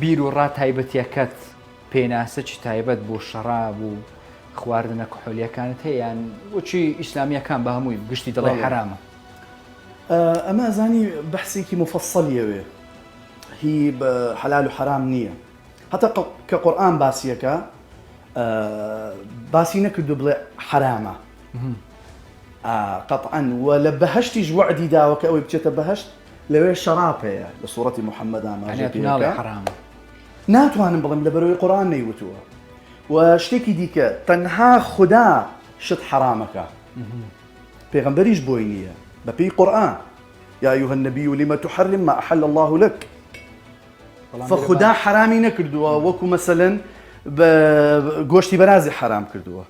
بیر و ڕاتایبەتیەکەت پێناسە چی تایبەت بۆ شەراب و خواردنە کحولیەکانت هەیە یان بۆچی ئیسلامیەکان بە هەمووی گشتی دەڵێ حرامە؟ ئەمە زانی بەحسێکی مفەسەڵیەوێ هی بە حەلال و حرام نییە هەتا کە قورئان باسیەکە باسی نەکردو بڵێ حرامە قەطعاً و لە بەهەشتیش وعدی داوە کە ئەوەی بچێتە بەهەشت لەوێ شەراب هەیە لە سوورەتی محەممەد ناڵێ حرامە ناتوانم بڵم لە بەرەوەی قورئان نەیوتووە و شتێکی دیکە تەنها خوددا شت حرامەکە پێغەمبەریش بۆی نییە بەپێی قورئان يا أيها النبي لما تحرم ما أحل الله لك فخدا حرامي نكردوا وكو مثلا بگۆشتی بەرازی حرام کردووە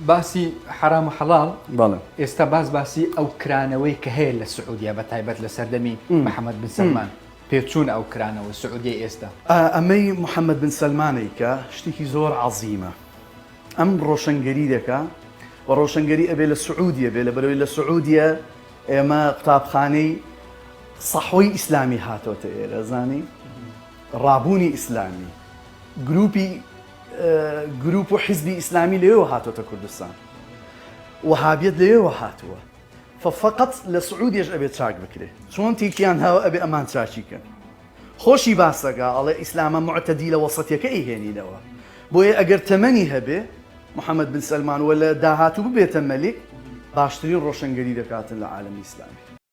باسی حرام و حەڵاڵ بەڵێ ئێستا باسی ئەو کرانەوەی کە هەیە لە سعودیا بە تایبەت لە سەردەمی محەممەد بن سەلمان پێچوون ئەو کرانەوە سعودیە ئێستا ئەمەی محەممەد بن سەلمانەی کە شتێکی زۆر عەزیمە ئەم ڕۆشنگەری دەکا و ڕۆشنگەری ئەبێ لە سعودیە بێ لە بەرەوەی لە سعودیە ئێمە قوتابخانەی سەحوەی ئیسلامی هاتۆتە ئێرە زانی ڕابوونی ئیسلامی گروپ و حیزبی ئیسلامی لێەوە هاتۆتە کوردستان وهابیەت لێەوە هاتووە فقط لە سعودیەش ئەبێت چاک بکرێت چۆن تیکیان هاوە ئەبێ ئەمان چاچیکەن خۆشی باسەکە ئەڵێ ئیسلامە معتەدی لە وەسەتیەکە ئیهێنینەوە بۆیە ئەگەر تەمەنی هەبێ محەممەد بن سەلمان وە لە داهاتوو ببێتە مەلیک باشترین ڕۆشنگەری دەکاتن لە عالەمی ئیسلامی